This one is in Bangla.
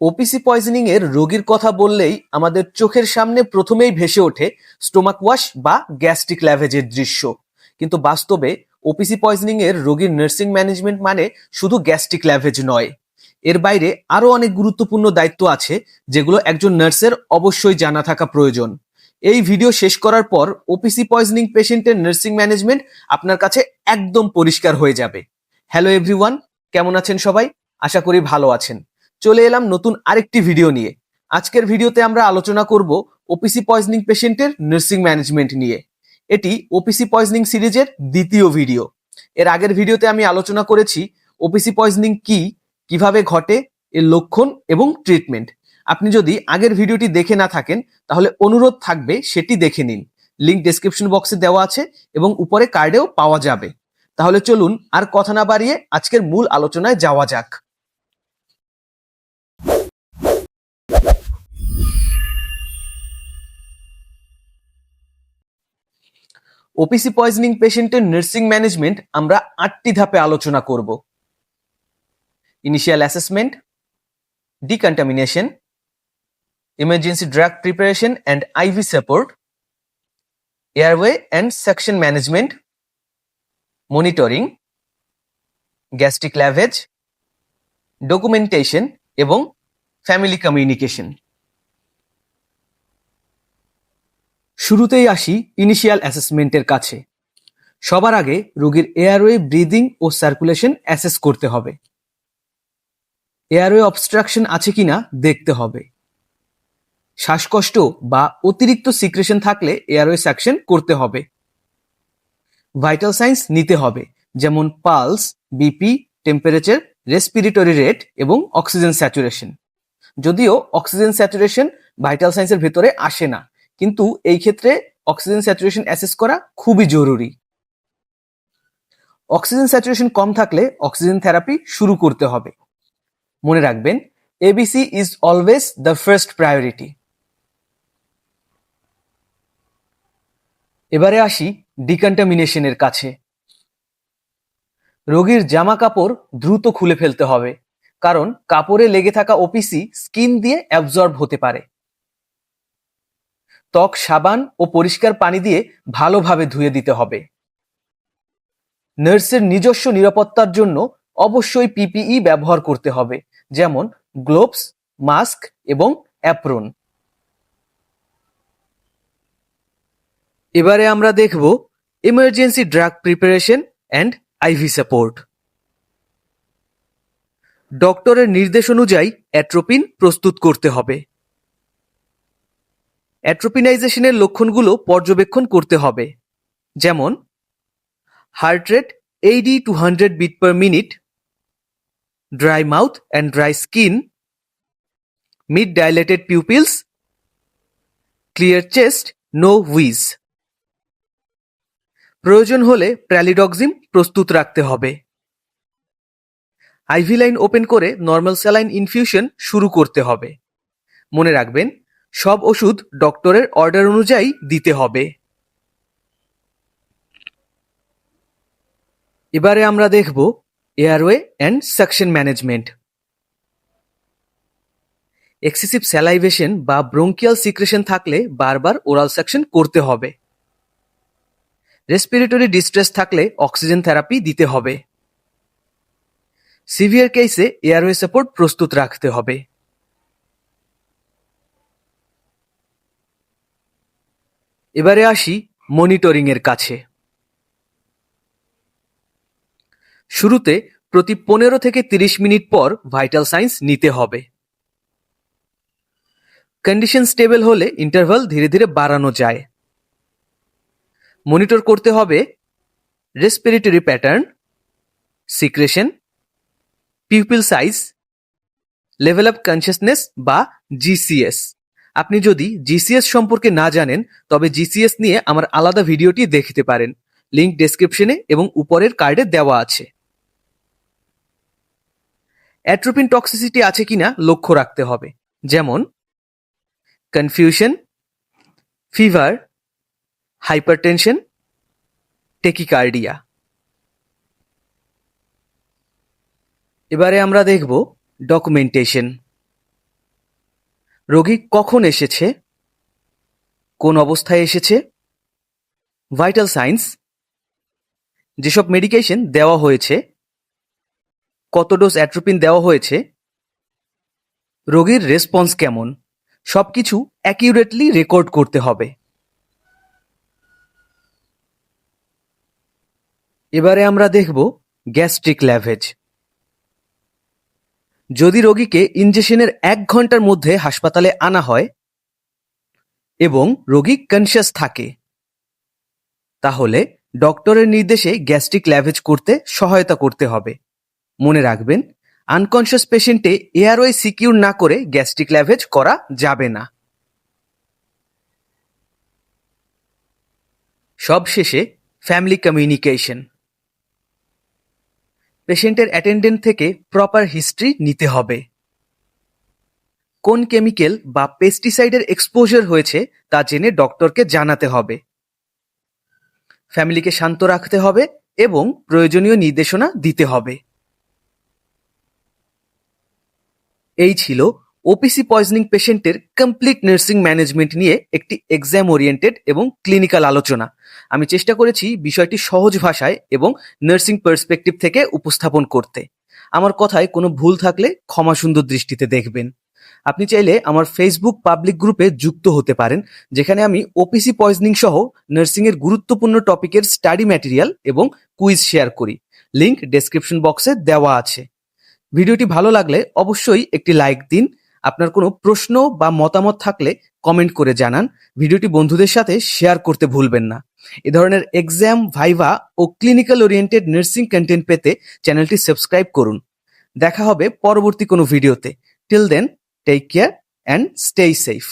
ওপিসি পয়জনিং এর রোগীর কথা বললেই আমাদের চোখের সামনে প্রথমেই ভেসে ওঠে স্টোমাক ওয়াশ বা গ্যাস্ট্রিক ল্যাভেজের দৃশ্য। কিন্তু বাস্তবে ওপিসি পয়জনিং এর রোগীর নার্সিং ম্যানেজমেন্ট মানে শুধু গ্যাস্ট্রিক ল্যাভেজ নয়, এর বাইরে আরো অনেক গুরুত্বপূর্ণ দায়িত্ব আছে যেগুলো একজন নার্সের অবশ্যই জানা থাকা প্রয়োজন। এই ভিডিও শেষ করার পর ওপিসি পয়জনিং পেশেন্টের নার্সিং ম্যানেজমেন্ট আপনার কাছে একদম পরিষ্কার হয়ে যাবে। হ্যালো এভরিওয়ান, কেমন আছেন সবাই? আশা করি ভালো আছেন। চলে এলাম নতুন আরেকটি ভিডিও নিয়ে। আজকের ভিডিওতে আমরা আলোচনা করব ওপিসি পয়জনিং পেশেন্টের নার্সিং ম্যানেজমেন্ট নিয়ে। এটি ওপিসি পয়জনিং সিরিজের দ্বিতীয় ভিডিও। এর আগের ভিডিওতে আমি আলোচনা করেছি ওপিসি পয়জনিং কি, কিভাবে ঘটে, এর লক্ষণ এবং ট্রিটমেন্ট। আপনি যদি আগের ভিডিওটি দেখে না থাকেন তাহলে অনুরোধ থাকবে সেটি দেখে নিন। লিংক ডেসক্রিপশন বক্সে দেওয়া আছে এবং উপরে কার্ডেও পাওয়া যাবে। তাহলে চলুন আর কথা না বাড়িয়ে আজকের মূল আলোচনায় যাওয়া যাক। ওপিসি পয়জনিং পেশেন্টের নার্সিং ম্যানেজমেন্ট আমরা ৮টি ধাপে আলোচনা করব। Initial assessment, decontamination, emergency drug preparation and IV support, airway and suction management, monitoring, gastric lavage, documentation এবং ফ্যামিলি কমিউনিকেশন। শুরুতেই আসি ইনিশিয়াল অ্যাসেসমেন্টের কাছে। সবার আগে রোগীর এয়ারওয়ে, ব্রিদিং ও সার্কুলেশন অ্যাসেস করতে হবে। এয়ারওয়ে অবস্ট্রাকশন আছে কিনা দেখতে হবে। শ্বাসকষ্ট বা অতিরিক্ত সিক্রেশন থাকলে এয়ারওয়ে সাকশন করতে হবে। ভাইটাল সাইন্স নিতে হবে, যেমন pulse, BP, temperature, respiratory rate এবং অক্সিজেন স্যাচুরেশন। যদিও অক্সিজেন স্যাচুরেশন ভাইটাল সাইন্সের ভেতরে আসে না, কিন্তু এই ক্ষেত্রে অক্সিজেন স্যাচুরেশন অ্যাসেস করা খুবই জরুরি। অক্সিজেন স্যাচুরেশন কম থাকলে অক্সিজেন থেরাপি শুরু করতে হবে। মনে রাখবেন, ABC is always the first priority. এবারে আসি ডিকন্টামিনেশনের কাছে। রোগীর জামা কাপড় দ্রুত খুলে ফেলতে হবে, কারণ কাপড়ে লেগে থাকা ওপিসি স্কিন দিয়ে অ্যাবজর্ব হতে পারে। ত্বক সাবান ও পরিষ্কার পানি দিয়ে ভালোভাবে ধুয়ে দিতে হবে। নার্সের নিজস্ব নিরাপত্তার জন্য অবশ্যই পিপিই ব্যবহার করতে হবে, যেমন গ্লোভস, মাস্ক এবং অ্যাপ্রন। এবারে আমরা দেখব emergency drug preparation and IV support. ডক্টরের নির্দেশ অনুযায়ী অ্যাট্রোপিন প্রস্তুত করতে হবে। অ্যাট্রোপিনাইজেশনের লক্ষণগুলো পর্যবেক্ষণ করতে হবে, যেমন heart rate 80 to 100 beat per minute, dry mouth and dry skin, mid dilated pupils, clear chest, no wheeze. প্রয়োজন হলে প্র্যালিডক্সিম প্রস্তুত রাখতে হবে। আইভি লাইন ওপেন করে নর্মাল স্যালাইন ইনফিউশন শুরু করতে হবে। মনে রাখবেন, সব ওষুধ ডক্টরের অর্ডার অনুযায়ী দিতে হবে। এবারে আমরা দেখব airway and suction management. Excessive salivation বা ব্রোঙ্কিয়াল সিক্রেশন থাকলে বারবার ওরাল সাকশন করতে হবে। রেসপিরেটরি ডিস্ট্রেস থাকলে অক্সিজেন থেরাপি দিতে হবে। সিভিয়ার কেসে এয়ারওয়ে সাপোর্ট প্রস্তুত রাখতে হবে। এবারে আসি মনিটরিং এর কাছে। শুরুতে প্রতি 15 থেকে 30 মিনিট পর ভাইটাল সাইন্স নিতে হবে। কন্ডিশন স্টেবল হলে ইন্টারভাল ধীরে ধীরে বাড়ানো যায়। মনিটর করতে হবে respiratory pattern, secretion, pupil size, level of consciousness বা জিসিএস। আপনি যদি জিসিএস সম্পর্কে না জানেন তবে জিসিএস নিয়ে আমার আলাদা ভিডিওটি দেখতে পারেন, লিংক ডেসক্রিপশনে এবং উপরের কার্ডে দেওয়া আছে। অ্যাট্রোপিন টক্সিসিটি আছে কিনা লক্ষ্য রাখতে হবে, যেমন কনফিউশন, ফিভার, হাইপারটেনশন, টেকিকার্ডিয়া। এবারে আমরা দেখব ডকুমেন্টেশন। রোগী কখন এসেছে, কোন অবস্থায় এসেছে, ভাইটাল সাইন্স, যেসব মেডিকেশন দেওয়া হয়েছে, কত ডোজ অ্যাট্রোপিন দেওয়া হয়েছে, রোগীর রেসপন্স কেমন, সবকিছু অ্যাকিউরেটলি রেকর্ড করতে হবে। এবারে আমরা দেখব গ্যাস্ট্রিক ল্যাভেজ। যদি রোগীকে ইনজেকশনের 1 ঘন্টার মধ্যে হাসপাতালে আনা হয় এবং রোগী কনশিয়াস থাকে, তাহলে ডক্টরের নির্দেশে গ্যাস্ট্রিক ল্যাভেজ করতে সহায়তা করতে হবে। মনে রাখবেন, আনকনশিয়াস পেশেন্টে এয়ারওয়ে সিকিউর না করে গ্যাস্ট্রিক ল্যাভেজ করা যাবে না। সবশেষে ফ্যামিলি কমিউনিকেশন। পেশেন্টের অ্যাটেন্ডেন্ট থেকে প্রপার হিস্ট্রি নিতে হবে। কোন কেমিক্যাল বা পেস্টিসাইডের এক্সপোজার হয়েছে তা জেনে ডক্টরকে জানাতে হবে। ফ্যামিলিকে শান্ত রাখতে হবে এবং প্রয়োজনীয় নির্দেশনা দিতে হবে। এই ছিল ওপিসি পয়জনিং পেশেন্টের কমপ্লিট নার্সিং ম্যানেজমেন্ট নিয়ে একটি এক্সাম ওরিয়েন্টেড এবং ক্লিনিক্যাল আলোচনা। আমি চেষ্টা করেছি বিষয়টি সহজ ভাষায় এবং নার্সিং পার্সপেক্টিভ থেকে উপস্থাপন করতে। আমার কথায় কোনো ভুল থাকলে ক্ষমা সুন্দর দৃষ্টিতে দেখবেন। আপনি চাইলে আমার ফেসবুক পাবলিক গ্রুপে যুক্ত হতে পারেন, যেখানে আমি ওপিসি পয়জনিং সহ নার্সিংয়ের গুরুত্বপূর্ণ টপিকের স্টাডি ম্যাটেরিয়াল এবং কুইজ শেয়ার করি। লিংক ডেসক্রিপশন বক্সে দেওয়া আছে। ভিডিওটি ভালো লাগলে অবশ্যই একটি লাইক দিন। আপনার কোনো প্রশ্ন বা মতামত থাকলে কমেন্ট করে জানান। ভিডিওটি বন্ধুদের সাথে শেয়ার করতে ভুলবেন না। এ ধরনের এক্সাম, ভাইভা ও ক্লিনিক্যাল ওরিয়েন্টেড নার্সিং কন্টেন্ট পেতে চ্যানেলটি সাবস্ক্রাইব করুন। দেখা হবে পরবর্তী কোনো ভিডিওতে। Till then, take care and stay safe.